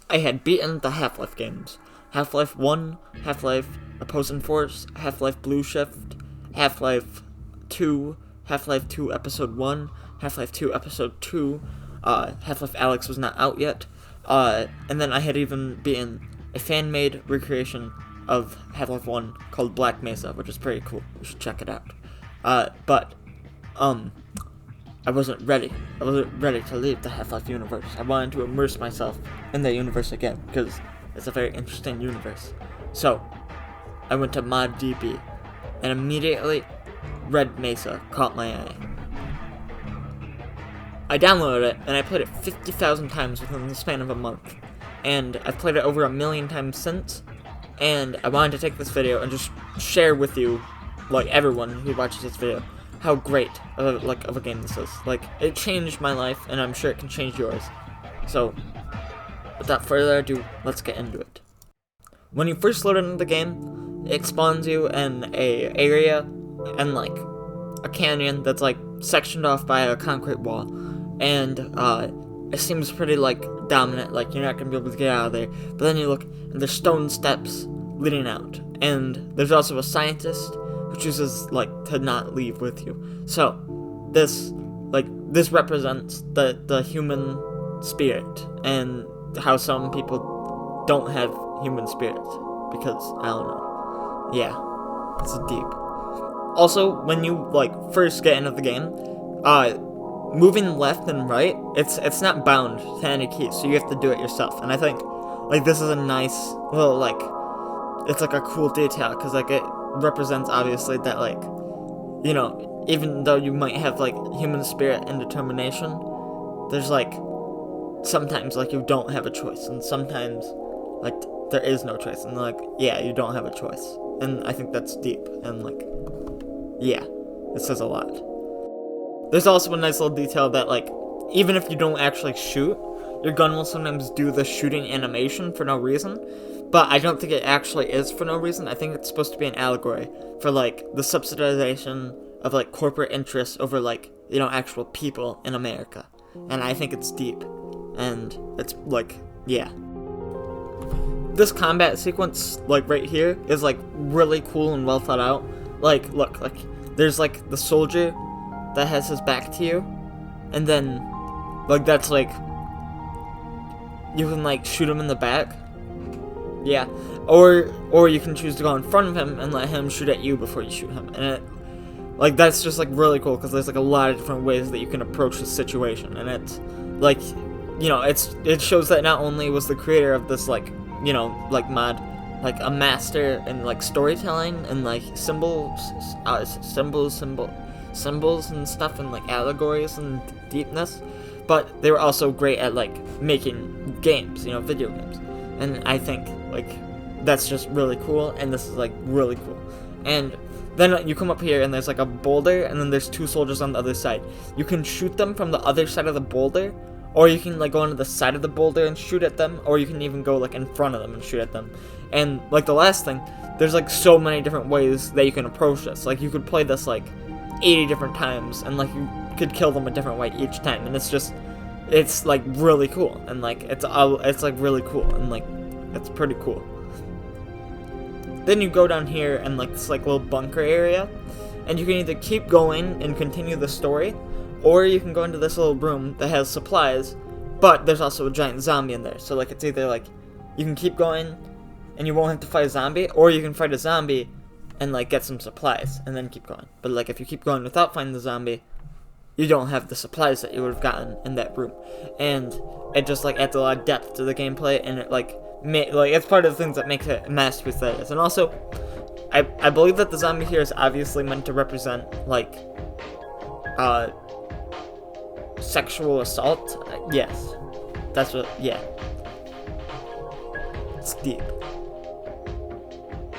I had beaten the Half-Life games. Half-Life 1, Half-Life Opposing Force, Half-Life Blue Shift, Half-Life 2, Half-Life 2 Episode 1, Half-Life 2 Episode 2, Half-Life Alyx was not out yet, and then I had even beaten a fan-made recreation of Half-Life 1 called Black Mesa, which is pretty cool. You should check it out. But I wasn't ready. I wasn't ready to leave the Half-Life universe. I wanted to immerse myself in the universe again, because it's a very interesting universe. So, I went to ModDB, and immediately, Red Mesa caught my eye. I downloaded it, and I played it 50,000 times within the span of a month. And I've played it over 1,000,000 times since, and I wanted to take this video and just share with you, like everyone who watches this video, how great of a game this is. Like, it changed my life, and I'm sure it can change yours. So, without further ado, let's get into it. When you first load into the game, it spawns you in a area and like a canyon that's like sectioned off by a concrete wall, and it seems pretty like dominant, like you're not gonna be able to get out of there. But then you look, and there's stone steps leading out, and there's also a scientist who chooses like to not leave with you. So this represents the human spirit, and how some people don't have human spirit because I don't know. Yeah, it's deep. Also, when you like first get into the game, moving left and right, it's not bound to any keys, so you have to do it yourself. And I think like this is a nice little like, it's like a cool detail, because like it represents obviously that like, you know, even though you might have like human spirit and determination, there's like sometimes like you don't have a choice, and sometimes like there is no choice, and like yeah, you don't have a choice. And I think that's deep, and like yeah, it says a lot. There's also a nice little detail that like even if you don't actually shoot, your gun will sometimes do the shooting animation for no reason. But I don't think it actually is for no reason. I think it's supposed to be an allegory for like the subsidization of like corporate interests over like, you know, actual people in America. And I think it's deep. And it's like, yeah. This combat sequence, like right here, is like really cool and well thought out. Like, look, like there's like the soldier that has his back to you, and then like that's like you can like shoot him in the back. Yeah, or you can choose to go in front of him and let him shoot at you before you shoot him, and it, like that's just like really cool, because there's like a lot of different ways that you can approach the situation, and it's like, you know, it shows that not only was the creator of this like, you know, like mod like a master in like storytelling and like symbols and stuff, and like allegories and deepness, but they were also great at like making games, you know, video games. And I think like that's just really cool, and this is like really cool. And then you come up here and there's like a boulder, and then there's two soldiers on the other side. You can shoot them from the other side of the boulder, or you can like go onto the side of the boulder and shoot at them, or you can even go like in front of them and shoot at them. And like the last thing, there's like so many different ways that you can approach this. Like you could play this like 80 different times, and like you could kill them a different way each time, and it's like really cool, and like it's like really cool, and like it's pretty cool. Then you go down here and like this like little bunker area, and you can either keep going and continue the story, or you can go into this little room that has supplies, but there's also a giant zombie in there. So like it's either like you can keep going and you won't have to fight a zombie, or you can fight a zombie and like get some supplies and then keep going. But like if you keep going without fighting the zombie, you don't have the supplies that you would have gotten in that room. And it just like adds a lot of depth to the gameplay, and it like it's part of the things that makes it a masterpiece that it is. And also, I believe that the zombie here is obviously meant to represent like sexual assault. Yes, that's what. Yeah, it's deep.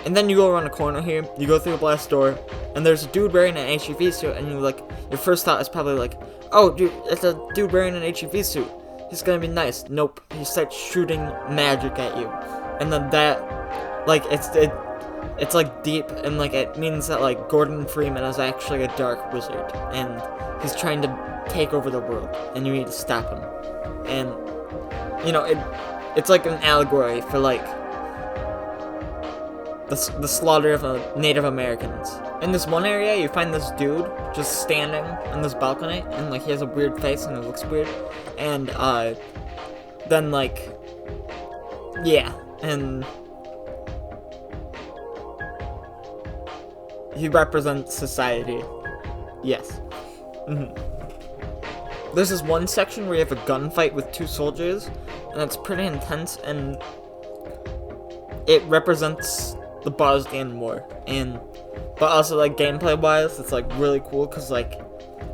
And then you go around a corner here, you go through a blast door, and there's a dude wearing an HEV suit, and you like, your first thought is probably like, oh dude, it's a dude wearing an HEV suit, he's gonna be nice. Nope, he starts shooting magic at you. And then that, like, it's like deep, and like it means that like Gordon Freeman is actually a dark wizard, and he's trying to take over the world, and you need to stop him. And, you know, it's like an allegory for like the slaughter of Native Americans. In this one area, you find this dude just standing on this balcony, and like he has a weird face and it looks weird, and then like, yeah, and he represents society. Yes. There's this one section where you have a gunfight with 2 soldiers, and it's pretty intense, and it represents the Bosnian War, but also like gameplay wise, it's like really cool because like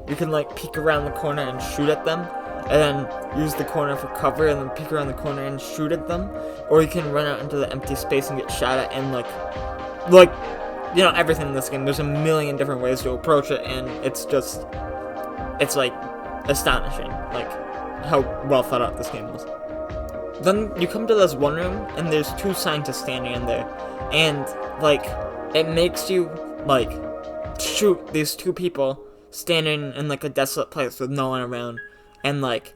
you can like peek around the corner and shoot at them, and then use the corner for cover, and then peek around the corner and shoot at them, or you can run out into the empty space and get shot at, and like you know, everything in this game. There's a million different ways to approach it, and it's like astonishing, like how well thought out this game was. Then you come to this one room, and there's 2 scientists standing in there, and like it makes you like shoot these 2 people standing in like a desolate place with no one around, and like,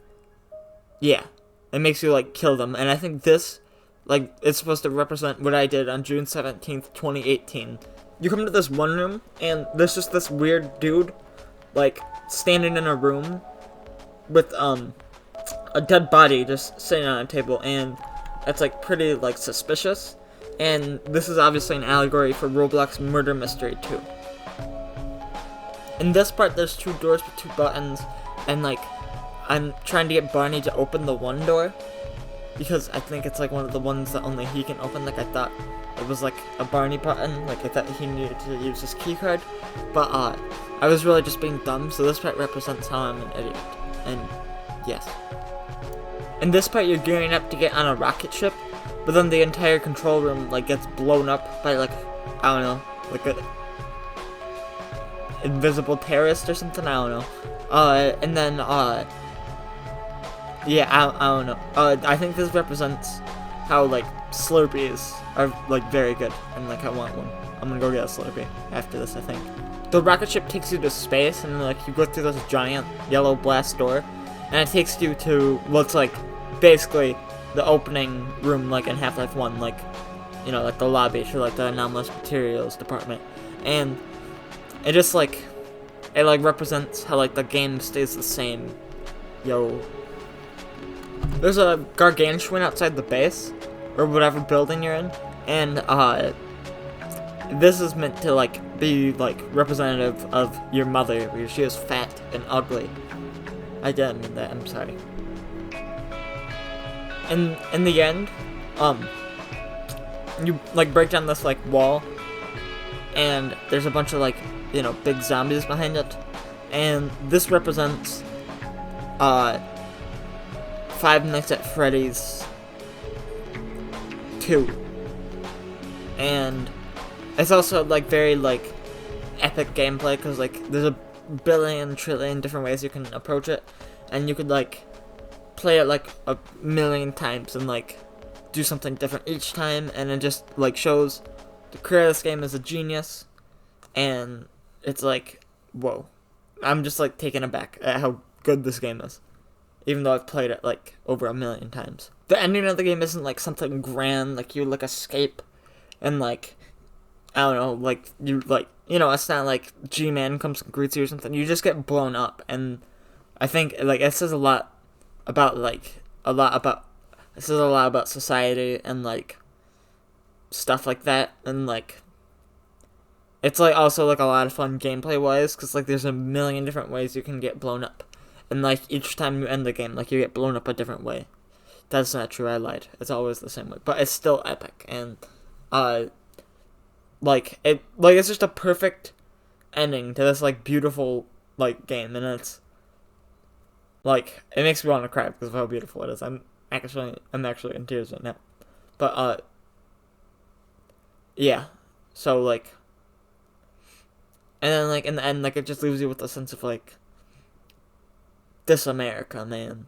yeah, it makes you like kill them. And I think this, like, it's supposed to represent what I did on June 17th, 2018. You come to this one room, and there's just this weird dude, like, standing in a room with, a dead body just sitting on a table, and that's, like, pretty, like, suspicious. And this is obviously an allegory for Roblox Murder Mystery 2. In this part, there's 2 doors with 2 buttons, and, like, I'm trying to get Barney to open the one door, because I think it's, like, one of the ones that only he can open. Like, I thought it was, like, a Barney button. Like, I thought he needed to use his keycard. But, I was really just being dumb, so this part represents how I'm an idiot. And, yes. In this part, you're gearing up to get on a rocket ship, but then the entire control room, like, gets blown up by, like, I don't know, like a invisible terrorist or something, I don't know. And then, yeah, I don't know. I think this represents how, like, Slurpees are, like, very good, and, like, I want one. I'm gonna go get a Slurpee after this, I think. The rocket ship takes you to space, and, like, you go through this giant yellow blast door, and it takes you to what's, like, basically the opening room, like, in Half-Life 1, like, you know, like, the lobby for, like, the anomalous materials department. And it just, like, it, like, represents how, like, the game stays the same. Yo. There's a gargantuan outside the base, or whatever building you're in, and, this is meant to, like, be, like, representative of your mother, because she is fat and ugly. I didn't mean that, I'm sorry. In the end, you, like, break down this, like, wall, and there's a bunch of, like, you know, big zombies behind it, and this represents, Five Nights at Freddy's 2. And it's also, like, very, like, epic gameplay, because, like, there's a billion, trillion different ways you can approach it, and you could, like, play it, like, a million times, and, like, do something different each time, and it just, like, shows the creator of this game is a genius, and it's, like, whoa. I'm just, like, taken aback at how good this game is, even though I've played it, like, over a million times. The ending of the game isn't, like, something grand, like, you, like, escape, and, like, I don't know, like, you, like, you know, it's not like G-Man comes and greets you or something. You just get blown up, and I think, like, it says a lot about, like, it says a lot about society and, like, stuff like that, and, like, it's, like, also, like, a lot of fun gameplay-wise, because, like, there's a million different ways you can get blown up, and, like, each time you end the game, like, you get blown up a different way. That's not true, I lied. It's always the same way, but it's still epic, and, like, it's just a perfect ending to this, like, beautiful, like, game, and it's, like, it makes me want to cry because of how beautiful it is. I'm actually in tears right now. But, yeah, so, like, and then, like, in the end, like, it just leaves you with a sense of, like, this America, man.